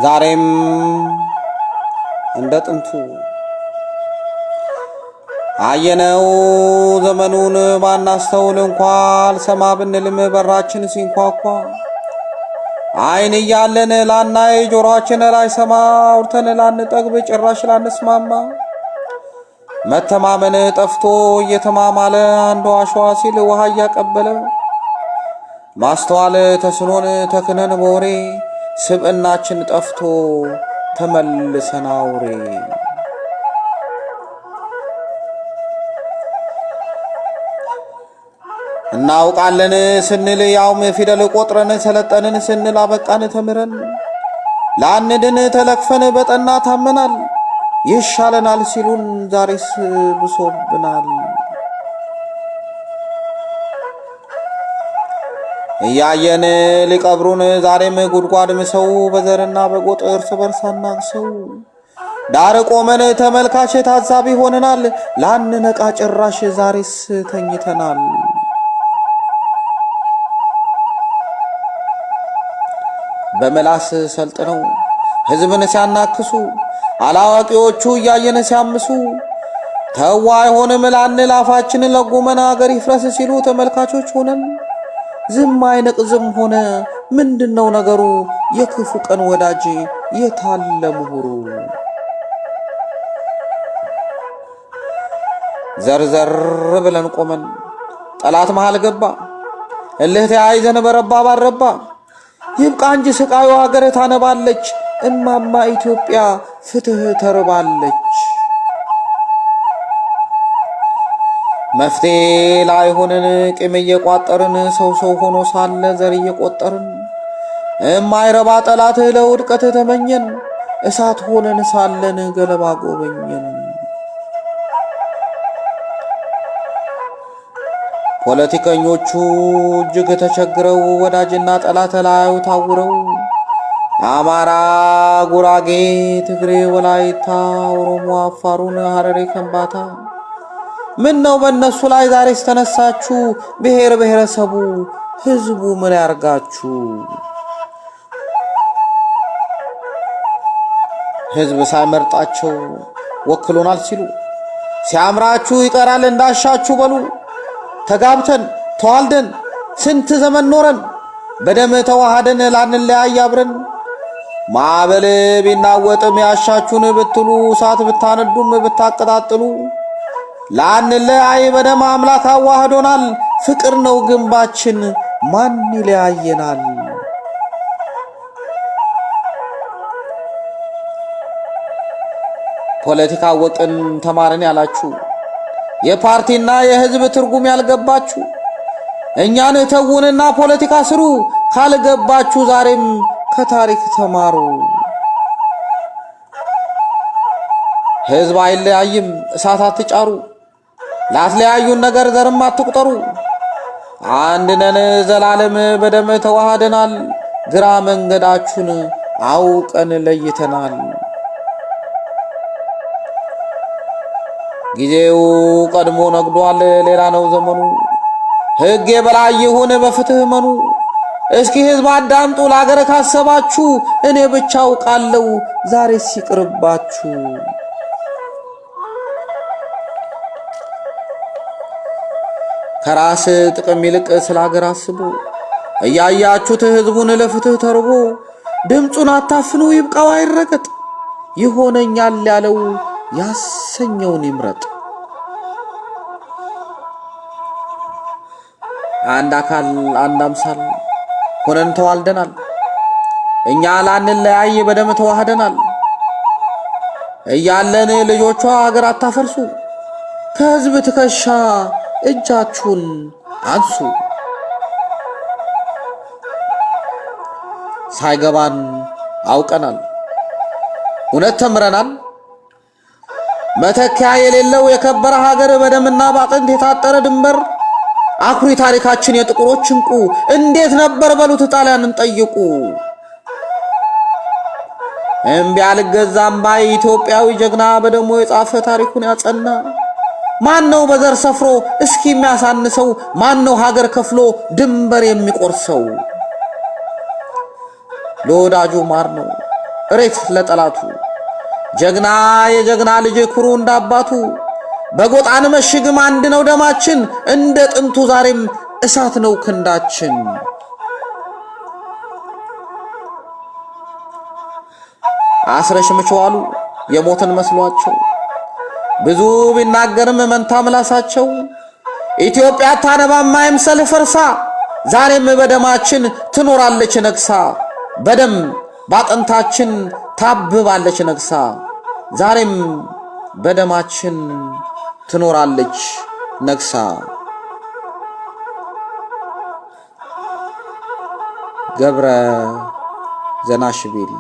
ዛሬም እንደ ጥንቱ አየነው ዘመኑን ባናስተውል እንኳ አልሰማ ብንልም በራችን ሲንኳኳ አይን እያለን ላናይ ጆሮአችን ላይሰማ አውርተን ላንጠግብ ጭራሽ ላንስማማ መተማመን ጠፍቶ እየተማማለ አንዱ አሸዋ ሲል ውሃ እያቀበለ ማስተዋል ተስኖን ተክነን በወሬ ስብዕናችን ጠፍቶ ተመልሰን አውሬ እናውቃለን ስንል ያውም ፊደል ቆጥረን ሰለጠንን ስንል አበቃን ተምረን ላንድን ተለክፈን በጠና ታመናል ይሻለናል ሲሉን ዛሬስ ብሶብናል። እያየን ሊቀብሩን ዛሬም ጉድጓድ ምሰው በዘርና በጎጥ እርስ በርስ አናግሰው ዳር ቆመን ተመልካች ታዛቢ ሆነናል ላንነቃ ጭራሽ ዛሬስ ተኝተናል። በመላስ ሰልጥነው ሕዝብን ሲያናክሱ አላዋቂዎቹ እያየን ሲያምሱ ተዋ አይሆንም ላንል አፋችንን ለጉመን አገር ይፍረስ ሲሉ ተመልካቾች ሆነን ዝም አይነቅዝም ሆነ ምንድነው ነገሩ የክፉ ቀን ወዳጅ የታለ ምሁሩ? ዘርዘር ብለን ቆመን ጠላት መሃል ገባ እልህ ተያይዘን በረባ ባረባ ይብቃ እንጂ ስቃዩ ሀገር ታነባለች እማማ ኢትዮጵያ ፍትህ ተርባለች። መፍትሄ ላይ ሆነን ቂም እየቋጠርን ሰው ሆኖ ሳለ ዘር እየቆጠርን እማይረባ ጠላት ለውድቀት ተመኘን እሳት ሆነን ሳለን ገለባ ጎበኘን። ፖለቲከኞቹ እጅግ ተቸግረው ወዳጅና ጠላት ላዩ ታውረው አማራ፣ ጉራጌ፣ ትግሬ፣ ወላይታ፣ ኦሮሞ፣ አፋሩን፣ ሐረሪ፣ ከምባታ ምን ነው በእነሱ ላይ ዛሬስ ተነሳችሁ? ብሔር ብሔረሰቡ ህዝቡ ምን ያርጋችሁ? ህዝብ ሳይመርጣቸው ወክሎናል ሲሉ ሲያምራችሁ ይቀራል እንዳሻችሁ በሉ። ተጋብተን ተዋልደን ስንት ዘመን ኖረን በደም ተዋሃደን ላንለያይ አብረን ማዕበል ቢናወጥም ያሻችሁን ብትሉ እሳት ብታነዱም ብታቀጣጥሉ ላንለያይ በደም አምላክ አዋህዶናል። ፍቅር ነው ግንባችን ማን ይለያየናል? ፖለቲካ ወቅን ተማርን ያላችሁ የፓርቲና የህዝብ ትርጉም ያልገባችሁ እኛን ተውንና ፖለቲካ ስሩ ካልገባችሁ ዛሬም ከታሪክ ተማሩ። ህዝብ አይለያይም እሳት አትጫሩ ላትለያዩን ነገር ዘርም አትቁጠሩ። አንድ ነን ዘላለም በደም ተዋህደናል ግራ መንገዳችሁን አውቀን ለይተናል። ጊዜው ቀድሞ ነግዷል ሌላ ነው ዘመኑ ሕግ የበላይ ይሁን በፍትህ መኑ። እስኪ ህዝብ አዳምጡ ለአገር ካሰባችሁ እኔ ብቻ አውቃለሁ ዛሬስ ይቅርባችሁ። ከራስ ጥቅም ይልቅ ስለ አገር አስቡ እያያችሁት ህዝቡን ለፍትህ ተርቦ ድምጹን አታፍኑ ይብቃው አይረገጥ ይሆነኛል ያለው ያሰኘውን ይምረጥ። አንድ አካል አንድ አምሳል ሆነን ተዋልደናል እኛ ላንለያይ በደም ተዋህደናል እያለን ልጆቿ አገር አታፈርሱ ከህዝብ ትከሻ እጃችሁን አንሱ። ሳይገባን አውቀናል እውነት ተምረናል መተኪያ የሌለው የከበረ ሀገር በደምና ባጥንት የታጠረ ድንበር አኩሪ ታሪካችን የጥቁሮች እንቁ እንዴት ነበር በሉት ጣሊያንን ጠይቁ። እምቢ አልገዛም ባይ ኢትዮጵያዊ ጀግና በደሙ የጻፈ ታሪኩን ያጸና ማን ነው በዘር ሰፍሮ እስኪ የሚያሳንሰው? ማን ነው ሀገር ከፍሎ ድንበር የሚቆርሰው? ለወዳጁ ማር ነው እሬት ለጠላቱ ጀግና የጀግና ልጅ ኩሩ እንዳባቱ በጎጣን መሽግም አንድ ነው ደማችን እንደ ጥንቱ ዛሬም እሳት ነው ክንዳችን። አስረሽምቸዋሉ የሞትን መስሏቸው ብዙ ቢናገርም መንታ ምላሳቸው ኢትዮጵያ ታነባም አይምሰል ፈርሳ ዛሬም በደማችን ትኖራለች ነግሳ በደም ባጥንታችን ታብባለች ነግሳ ዛሬም በደማችን ትኖራለች ነግሳ። ገብረ ዘናሽቤል